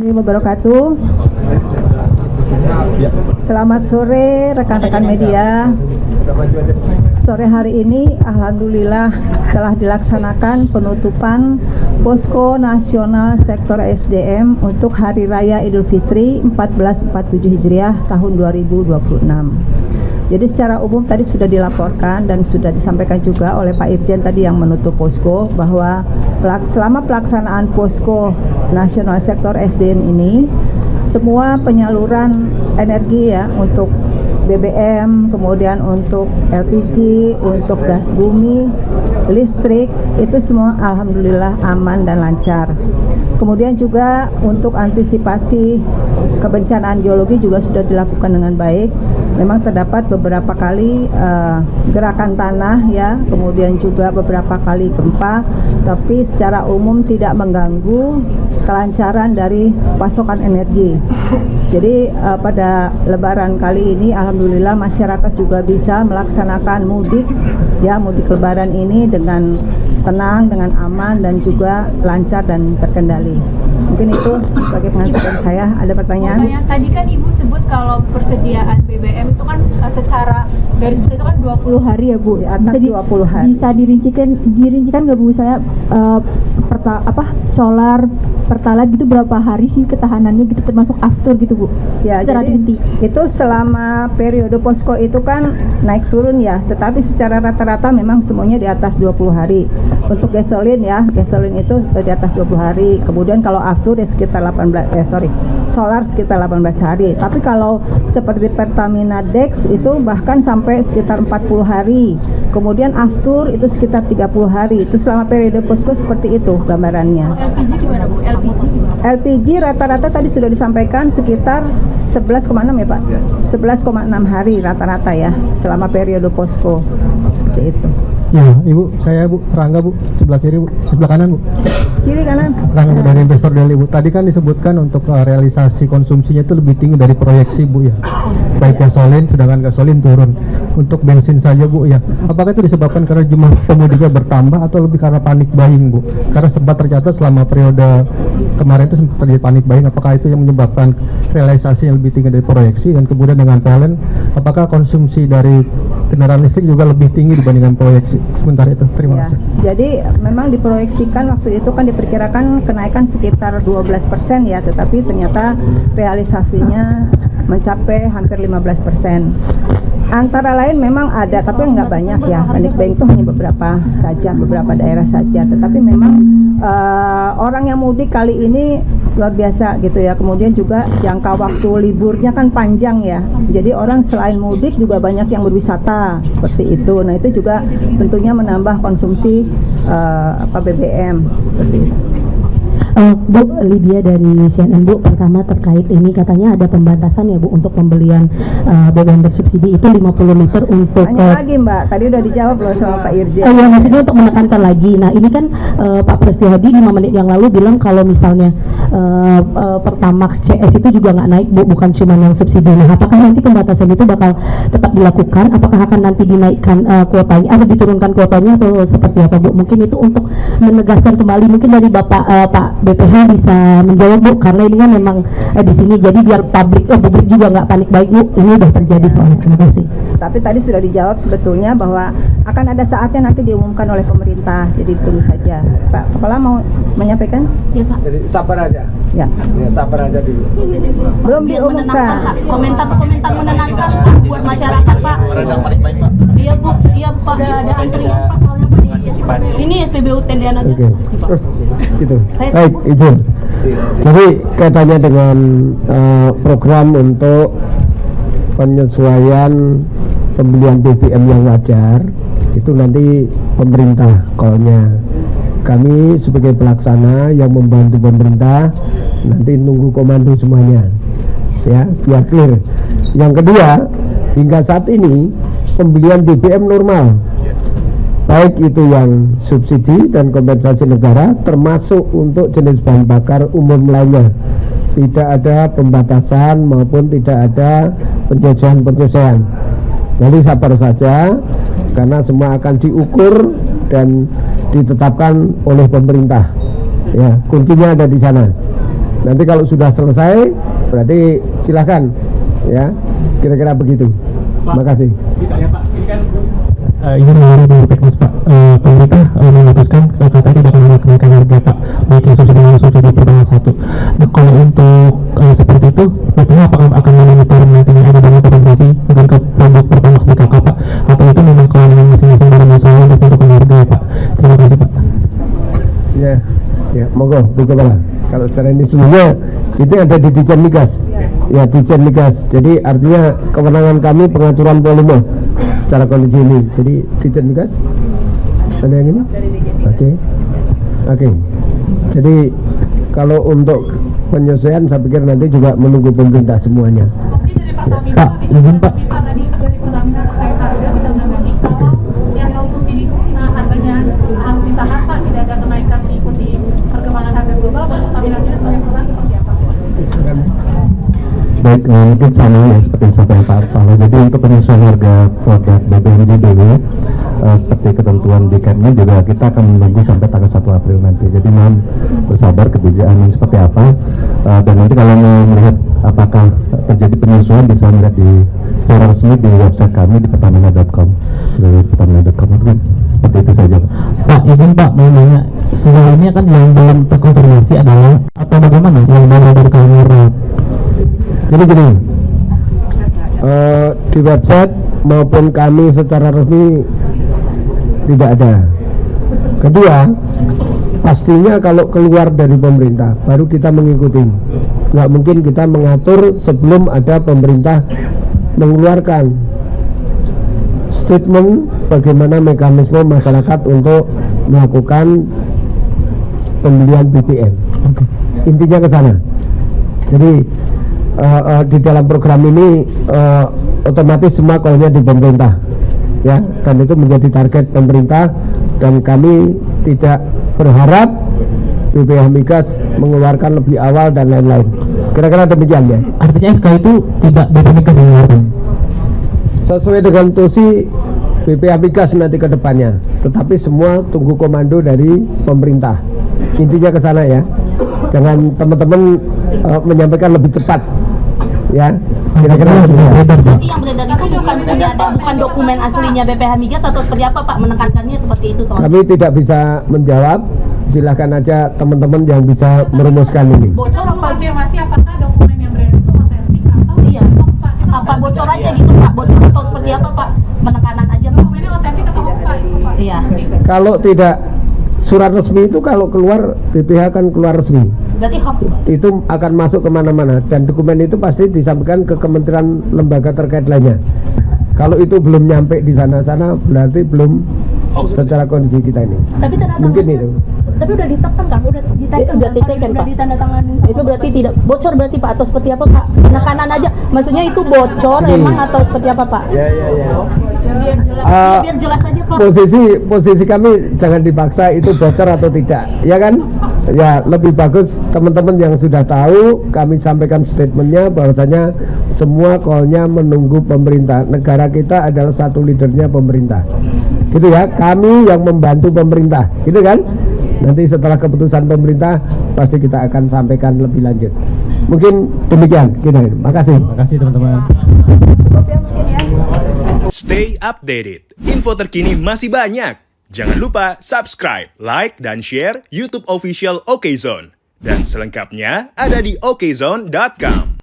Wabarakatuh. Selamat sore rekan-rekan media. Sore hari ini alhamdulillah telah dilaksanakan penutupan Posko Nasional Sektor SDM untuk Hari Raya Idul Fitri 1447 Hijriah tahun 2026. Jadi secara umum tadi sudah dilaporkan dan sudah disampaikan juga oleh Pak Irjen tadi yang menutup posko bahwa selama pelaksanaan Posko Nasional Sektor SDM ini semua penyaluran energi ya untuk BBM, kemudian untuk LPG, untuk gas bumi, listrik itu semua alhamdulillah aman dan lancar. Kemudian juga untuk antisipasi kebencanaan geologi juga sudah dilakukan dengan baik. Memang terdapat beberapa kali gerakan tanah ya, kemudian juga beberapa kali gempa, tapi secara umum tidak mengganggu kelancaran dari pasokan energi. Jadi pada Lebaran kali ini alhamdulillah masyarakat juga bisa melaksanakan mudik ya, mudik Lebaran ini dengan tenang, dengan aman dan juga lancar dan terkendali. Mungkin itu sebagai pengantar saya. Ada pertanyaan? Tadi kan Ibu sebut kalau persediaan BBM itu kan secara garis besar itu kan 20 hari ya Bu. Di atas 20 hari. Bisa dirincikan nggak Bu, saya solar pertalite gitu berapa hari sih ketahanannya gitu, termasuk after gitu Bu? Ya, secara jadi itu selama periode posko itu kan naik turun ya, tetapi secara rata-rata memang semuanya di atas 20 hari. Untuk gasolin ya, gasolin itu di atas 20 hari. Kemudian kalau after ya sekitar solar sekitar 18 hari. Tapi kalau seperti Pertamina Dex itu bahkan sampai sekitar 40 hari. Kemudian after itu sekitar 30 hari. Itu selama periode posko seperti itu gambarannya. LPG gimana Bu? LPG rata-rata tadi sudah disampaikan sekitar 11,6 ya Pak? 11,6 hari rata-rata ya selama periode posko. Seperti itu. Ya, Ibu, saya Bu, Rangga Bu, sebelah kiri Bu, sebelah kanan Bu. Kiri kanan. Rangga dari investor Delhi Bu. Tadi kan disebutkan untuk realisasi konsumsinya itu lebih tinggi dari proyeksi Bu ya. Baik gasolin, sedangkan gasolin turun. Untuk bensin saja Bu ya. Apakah itu disebabkan karena jumlah pemudiknya bertambah atau lebih karena panik buying Bu? Karena sempat tercatat selama periode kemarin itu sempat terjadi panik buying. Apakah itu yang menyebabkan realisasi yang lebih tinggi dari proyeksi? Dan kemudian dengan PLN, apakah konsumsi dari kendaraan listrik juga lebih tinggi dibandingkan proyeksi? Sebentar itu, terima kasih. Jadi memang diproyeksikan waktu itu kan diperkirakan kenaikan sekitar 12% ya, tetapi ternyata realisasinya mencapai hampir 15%. Antara lain memang ada, tapi nggak banyak ya. Panic buying itu hanya beberapa daerah saja. Tetapi memang orang yang mudik kali ini luar biasa gitu ya. Kemudian juga jangka waktu liburnya kan panjang ya. Jadi orang selain mudik juga banyak yang berwisata seperti itu. Nah itu juga tentunya menambah konsumsi BBM seperti itu. Bu, Lydia dari CNN Bu, pertama terkait ini katanya ada pembatasan ya Bu untuk pembelian BBM bersubsidi itu 50 liter untuk lagi Mbak, tadi udah dijawab loh sama Pak Irjen. Iya, maksudnya untuk menekankan lagi. Nah ini kan Pak Prestihadi 5 menit yang lalu bilang kalau misalnya Pertamax CS itu juga nggak naik Bu, bukan cuma yang subsidi. Nah apakah nanti pembatasan itu bakal tetap dilakukan? Apakah akan nanti dinaikkan kuotanya atau diturunkan kuotanya atau seperti apa Bu? Mungkin itu untuk menegaskan kembali, mungkin dari Bapak Pak BPH bisa menjawab Bu, karena ini kan memang di sini, jadi biar publik juga nggak panik baik Bu, ini udah terjadi soalnya. Terima kasih. Tapi tadi sudah dijawab sebetulnya bahwa akan ada saatnya nanti diumumkan oleh pemerintah, jadi tunggu saja. Pak Kepala mau menyampaikan? Ya Pak. Jadi sabar aja. Ya. Sabar aja dulu. Belum diumumkan. Komentar menenangkan buat masyarakat Pak. Meredam panik baik Pak. Iya Bu, iya Pak. Ada antrian Pak soalnya Pak antisipasi. Ini SPBU tendean aja. Oke. Gitu. Baik, izin. Jadi kaitannya dengan program untuk penyesuaian pembelian BBM yang wajar itu nanti pemerintah call-nya. Kami sebagai pelaksana yang membantu pemerintah nanti nunggu komando semuanya ya, biar clear. Yang kedua, hingga saat ini pembelian BBM normal, baik itu yang subsidi dan kompensasi negara, termasuk untuk jenis bahan bakar umum lainnya, tidak ada pembatasan maupun tidak ada penyesuaian. Jadi sabar saja, karena semua akan diukur dan ditetapkan oleh pemerintah. Ya, kuncinya ada di sana. Nanti kalau sudah selesai, berarti silahkan, ya. Kira-kira begitu. Makasih. Izin dari Dewan Teknis Pak, pemerintah memutuskan katanya tidak akan menaikkan harga Pak, baik yang subsidi maupun subsidi pertama 1. Nah kalau untuk seperti itu, BPH apakah akan memonitor nantinya ada dana kompensasi mungkin ke produk Pertamax di KK Pak, atau itu memang kewenangan masing-masing badan usaha untuk menentukan harga ya Pak? Terima kasih Pak. Ya, monggo Bu Kepala. Kalau secara ini sebenarnya itu ada di Ditjen Migas. Ya, Ditjen Migas. Jadi artinya kewenangan kami pengaturan volume secara kondisi ini. Jadi Ditjen Migas ada yang ini? Oke. Jadi kalau untuk penyesuaian saya pikir nanti juga menunggu pemerintah semuanya. Pak, izin Pak. Tadi dari Pertamina terkait harga bisa menanggapi kalau yang non subsidi harganya harus ditahan Pak, tidak ada kenaikan mengikuti perkembangan harga global, Pertamina sendiri sebagai perusahaan seperti apa? Baik, mungkin sama ya seperti yang disampaikan Pak Arfalo. Jadi untuk penyesuaian harga produk BBM JDW seperti ketentuan di Kemnya juga kita akan menunggu sampai tanggal 1 April nanti. Jadi mohon bersabar kebijakan seperti apa, dan nanti kalau mau melihat apakah terjadi penyesuaian bisa melihat secara resmi di website kami di pertamina.com. Seperti itu saja Pak. Izin Pak mau nanya, sejauh ini kan yang belum terkonfirmasi adalah atau bagaimana yang baru dari kamera? Jadi gini, di website maupun kami secara resmi tidak ada. Kedua, pastinya kalau keluar dari pemerintah baru kita mengikuti. Nggak mungkin kita mengatur sebelum ada pemerintah mengeluarkan statement bagaimana mekanisme masyarakat untuk melakukan pembelian BBM. Intinya ke sana. Jadi di dalam program ini otomatis semua call-nya di pemerintah, ya, dan itu menjadi target pemerintah, dan kami tidak berharap BPH Migas mengeluarkan lebih awal dan lain-lain. Kira-kira demikian ya. Artinya SK itu tidak BPH Migas yang mengeluarkan? Sesuai dengan tusi BPH Migas nanti ke depannya, tetapi semua tunggu komando dari pemerintah. Intinya ke sana ya. Jangan teman-teman menyampaikan lebih cepat, ya. Kira-kira Jadi yang beredar itu bukan dokumen aslinya BPH Migas atau seperti apa Pak? Menekankannya seperti itu soalnya. kami tidak bisa menjawab. Silahkan aja teman-teman yang bisa merumuskan ini. Bocor apa? Konfirmasi apakah dokumen yang beredar itu otentik atau Iya. hoax Pak? Kita Apa bocor aja gitu Pak? Bocor atau seperti apa Pak? Penekanan aja Pak. dokumennya otentik atau hoax Pak? Itu Pak. Iya. Kalau tidak surat resmi itu kalau keluar BPH kan keluar resmi. Berarti hoax Pak. Itu akan masuk kemana-mana dan dokumen itu pasti disampaikan ke kementerian lembaga terkait lainnya. Kalau itu belum nyampe di sana-sana berarti belum secara kondisi kita ini. Tapi tanda Mungkin itu. Tapi udah ditekan kan, udah diteken, Udah diteken, udah Pak. ditandatangani. Itu berarti tidak bocor berarti Pak atau seperti apa Pak? Penekanan aja. Maksudnya itu bocor Ini. emang atau seperti apa Pak? Ya. Biar jelas. Biar jelas aja Pak. Posisi kami jangan dipaksa itu bocor atau tidak, ya kan? Ya, lebih bagus teman-teman yang sudah tahu kami sampaikan statementnya bahwasanya semua call-nya menunggu pemerintah. Negara kita adalah satu leadernya pemerintah, gitu ya. Kami yang membantu pemerintah, gitu kan? Nanti setelah keputusan pemerintah pasti kita akan sampaikan lebih lanjut. Mungkin demikian, gitu. Makasih. Terima kasih teman-teman. Stay updated. Info terkini masih banyak. Jangan lupa subscribe, like, dan share YouTube official OKZone. Dan selengkapnya ada di okezone.com.